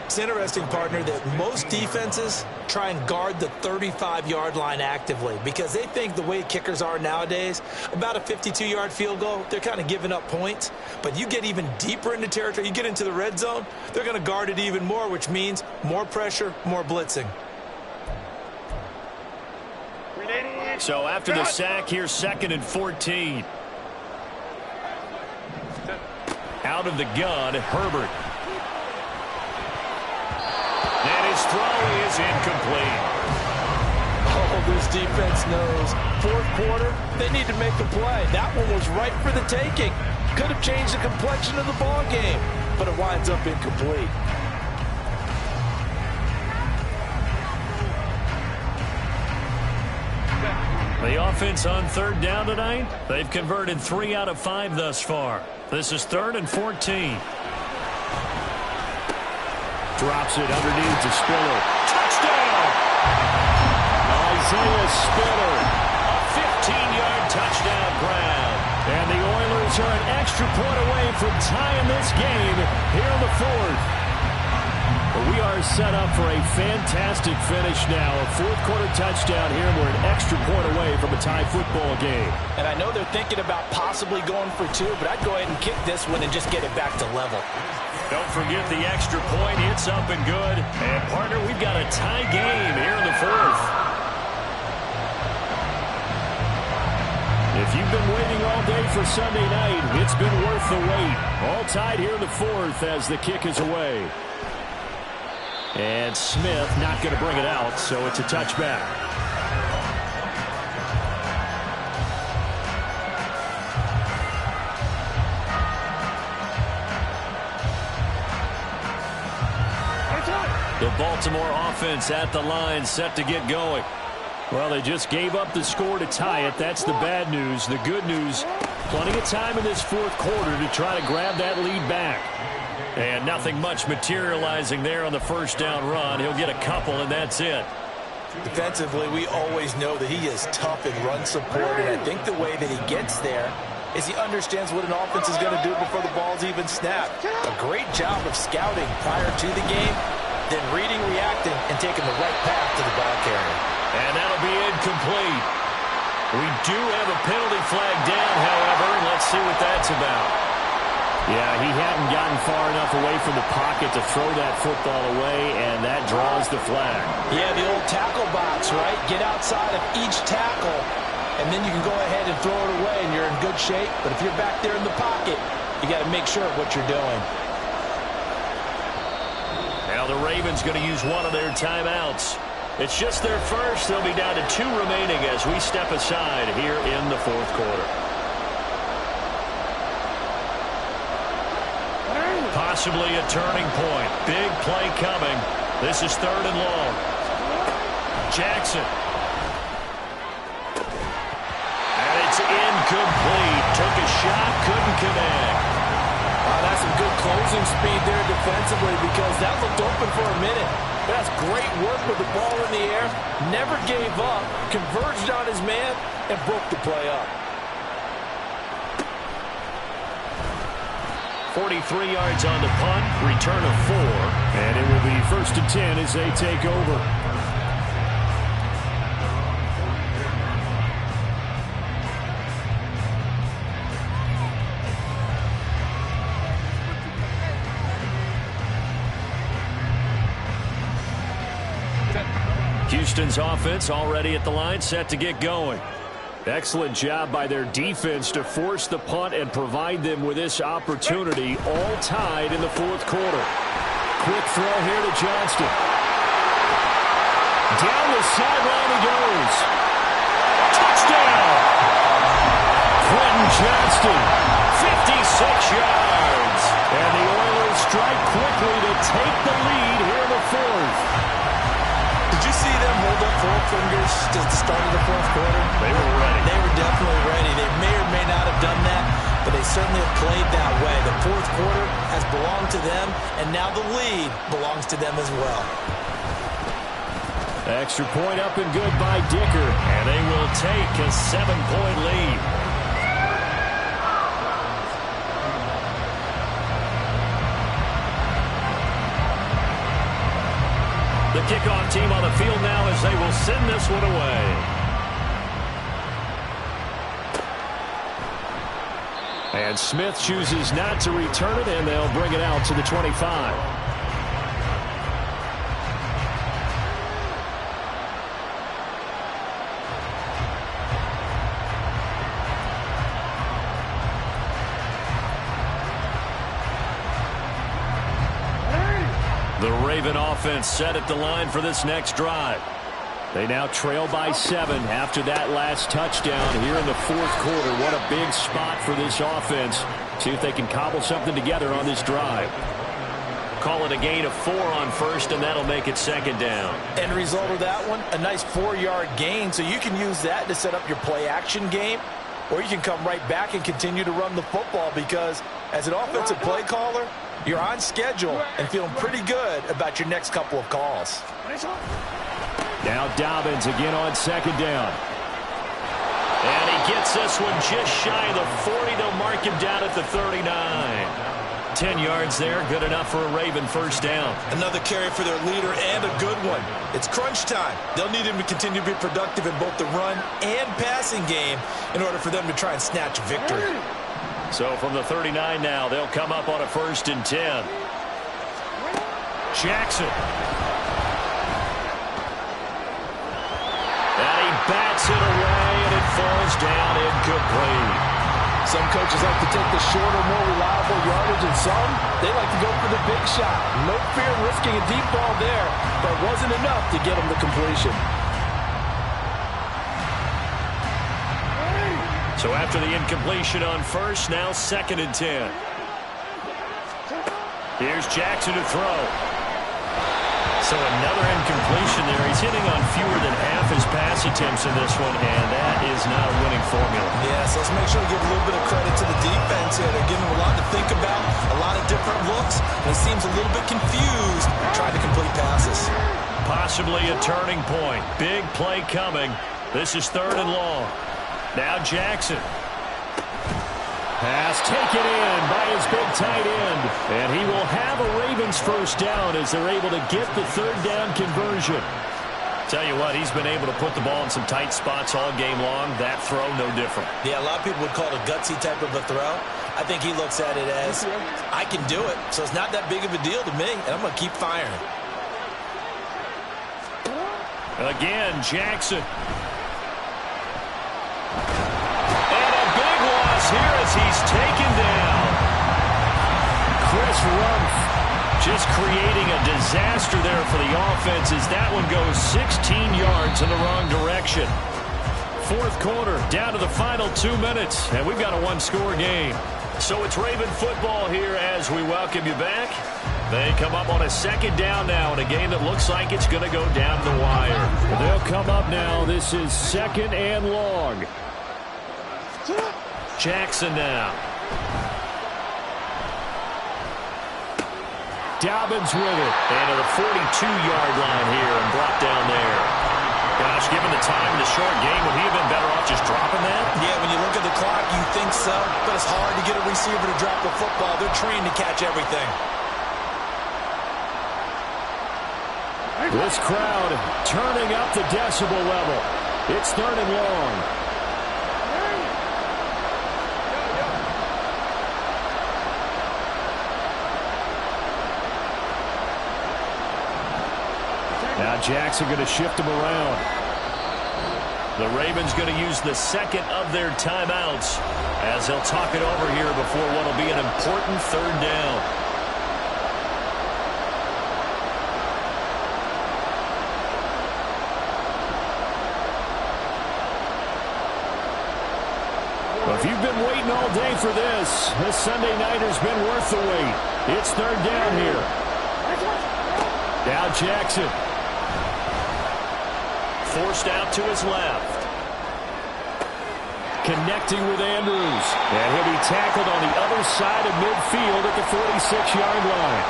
It's interesting, partner, that most defenses try and guard the 35-yard line actively because they think the way kickers are nowadays, about a 52-yard field goal, they're kind of giving up points. But you get even deeper into territory, you get into the red zone, they're going to guard it even more, which means more pressure, more blitzing. So after the sack, here's 2nd and 14. Out of the gun, Herbert. And his throw is incomplete. Oh, this defense knows. 4th quarter, they need to make a play. That one was right for the taking. Could have changed the complexion of the ball game, but it winds up incomplete. The offense on 3rd down tonight, they've converted 3 out of 5 thus far. This is 3rd and 14. Drops it underneath to Spiller. Touchdown! Isaiah Spiller. A 15-yard touchdown grab. And the Oilers are an extra point away from tying this game here in the 4th. But we are set up for a fantastic finish now. A 4th quarter touchdown here. We're an extra point away from a tie football game. And I know they're thinking about possibly going for 2, but I'd go ahead and kick this one and just get it back to level. Don't forget the extra point. It's up and good. And, partner, we've got a tie game here in the 4th. If you've been waiting all day for Sunday night, it's been worth the wait. All tied here in the 4th as the kick is away. And Smith not going to bring it out, so it's a touchback. The Baltimore offense at the line, set to get going. Well, they just gave up the score to tie it. That's the bad news. The good news, plenty of time in this 4th quarter to try to grab that lead back. And nothing much materializing there on the 1st down run. He'll get a couple, and that's it. Defensively, we always know that he is tough in run support, and I think the way that he gets there is he understands what an offense is going to do before the ball's even snapped. A great job of scouting prior to the game, then reading, reacting, and taking the right path to the ball carrier. And that'll be incomplete. We do have a penalty flag down, however, and let's see what that's about. Yeah, he hadn't gotten far enough away from the pocket to throw that football away, and that draws the flag. Yeah, the old tackle box, right? Get outside of each tackle, and then you can go ahead and throw it away, and you're in good shape. But if you're back there in the pocket, you got to make sure of what you're doing. Now the Ravens going to use one of their timeouts. It's just their first. They'll be down to 2 remaining as we step aside here in the 4th quarter. Possibly a turning point. Big play coming. This is 3rd and long. Jackson. And it's incomplete. Took a shot, couldn't connect. That's some good closing speed there defensively because that looked open for a minute. That's great work with the ball in the air. Never gave up. Converged on his man and broke the play up. 43 yards on the punt, return of 4. And it will be 1st and 10 as they take over. Houston's offense already at the line, set to get going. Excellent job by their defense to force the punt and provide them with this opportunity, all tied in the 4th quarter. Quick throw here to Johnston. Down the sideline he goes. Touchdown! Quentin Johnston, 56 yards. And the Oilers strike quickly to take the lead here in the 4th. Did you see them hold up 4 fingers to the start of the 4th quarter? They were ready. They were definitely ready. They may or may not have done that, but they certainly have played that way. The 4th quarter has belonged to them, and now the lead belongs to them as well. Extra point up and good by Dicker. And they will take a 7-point lead. kickoff team on the field now as they will send this one away. And Smith chooses not to return it, and they'll bring it out to the 25. The Raven offense set at the line for this next drive. They now trail by 7 after that last touchdown here in the fourth quarter. What a big spot for this offense. See if they can cobble something together on this drive. Call it a gain of 4 on first, and that'll make it second down. End result of that one, a nice 4-yard gain, so you can use that to set up your play-action game, or you can come right back and continue to run the football because as an offensive play caller, you're on schedule and feeling pretty good about your next couple of calls. Now Dobbins again on second down. And he gets this one just shy of the 40. They'll mark him down at the 39. 10 yards there, good enough for a Raven first down. Another carry for their leader and a good one. It's crunch time. They'll need him to continue to be productive in both the run and passing game in order for them to try and snatch a victory. So from the 39 now, they'll come up on a 1st and 10. Jackson. And he bats it away, and it falls down incomplete. Some coaches like to take the shorter, more reliable yardage, and some, they like to go for the big shot. No fear of risking a deep ball there. That wasn't enough to get him the completion. So after the incompletion on first, now 2nd and 10. Here's Jackson to throw. So another incompletion there. He's hitting on fewer than half his pass attempts in this one, and that is not a winning formula. Yes, let's make sure to give a little bit of credit to the defense here. They're giving him a lot to think about, a lot of different looks, and he seems a little bit confused trying to complete passes. Possibly a turning point. Big play coming. This is 3rd and long. Now Jackson. Pass taken in by his big tight end. And he will have a Ravens first down as they're able to get the 3rd down conversion. Tell you what, he's been able to put the ball in some tight spots all game long. That throw, no different. Yeah, a lot of people would call it a gutsy type of a throw. I think he looks at it as, I can do it, so it's not that big of a deal to me, and I'm going to keep firing. Again, Jackson. Here as he's taken down. Chris Rumph just creating a disaster there for the offense as that one goes 16 yards in the wrong direction. Fourth quarter, down to the final 2 minutes, and we've got a 1-score game. So it's Raven football here as we welcome you back. They come up on a 2nd down now in a game that looks like it's going to go down the wire. They'll come up now. This is 2nd and long. Jackson now. Dobbins with it. And to the 42-yard line here and brought down there. Gosh, given the time in the short game, would he have been better off just dropping that? Yeah, when you look at the clock, you think so. But it's hard to get a receiver to drop the football. They're trained to catch everything. This crowd turning up the decibel level. It's 3rd and long. Now Jackson going to shift him around. The Ravens going to use the 2nd of their timeouts as they'll talk it over here before what will be an important 3rd down. Well, if you've been waiting all day for this Sunday nighter's been worth the wait. It's 3rd down here. Now Jackson. Forced out to his left. Connecting with Andrews. And he'll be tackled on the other side of midfield at the 46-yard line.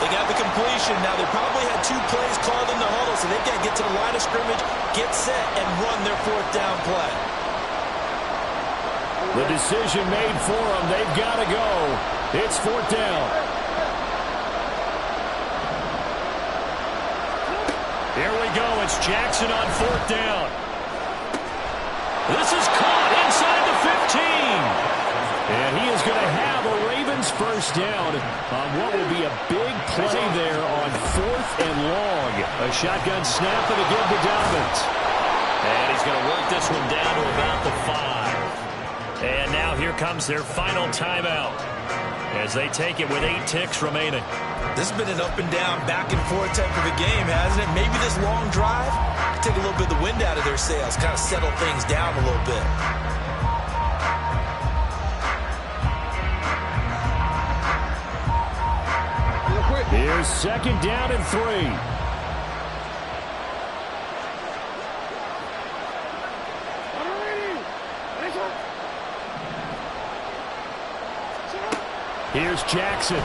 They got the completion. Now, they probably had 2 plays called in the huddle, so they've got to get to the line of scrimmage, get set, and run their 4th down play. The decision made for them. They've got to go. It's 4th down. Here we go. It's Jackson on 4th down. This is caught inside the 15. And he is going to have a Ravens first down on what will be a big play there on 4th and long. A shotgun snap and a give to Dobbins. And he's going to work this one down to about the 5. And now here comes their final timeout as they take it with 8 ticks remaining. This has been an up and down, back and forth type of a game, hasn't it? Maybe this long drive take a little bit of the wind out of their sails, kind of settle things down a little bit. Here's 2nd down and 3. Here's Jackson.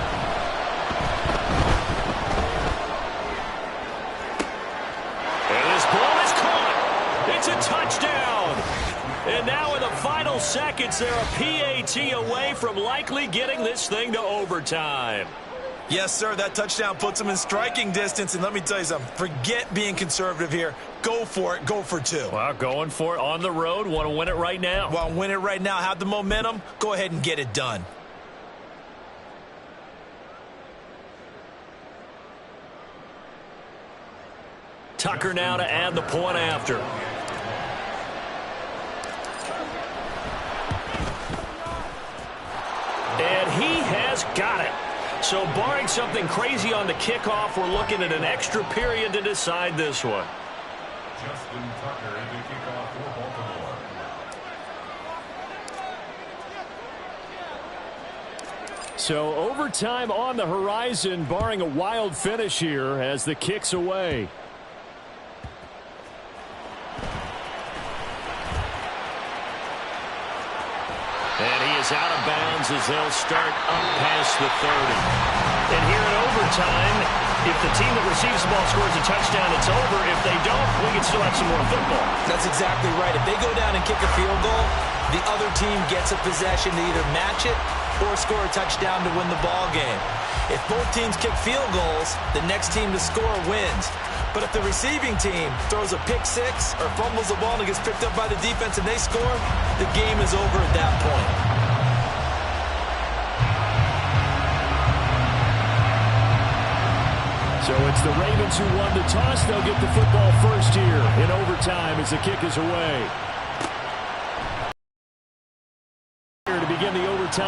And this ball is caught. It's a touchdown. And now in the final seconds, they're a PAT away from likely getting this thing to overtime. Yes, sir, that touchdown puts them in striking distance. And let me tell you something, forget being conservative here. Go for it. Go for 2. Well, going for it on the road. Want to win it right now. Want to win it right now. Have the momentum. Go ahead and get it done. Tucker now to add the point after. And he has got it. So barring something crazy on the kickoff, we're looking at an extra period to decide this one. Justin Tucker in the kickoff for Baltimore. So overtime on the horizon, barring a wild finish here as the kick's away. And he is out of bounds as they'll start up past the 30. And here in overtime, if the team that receives the ball scores a touchdown, it's over. If they don't, we can still have some more football. That's exactly right. If they go down and kick a field goal, the other team gets a possession to either match it or score a touchdown to win the ball game. If both teams kick field goals, the next team to score wins. But if the receiving team throws a pick 6 or fumbles the ball and it gets picked up by the defense and they score, the game is over at that point. So it's the Ravens who won the toss. They'll get the football first here in overtime as the kick is away. Here to begin the overtime.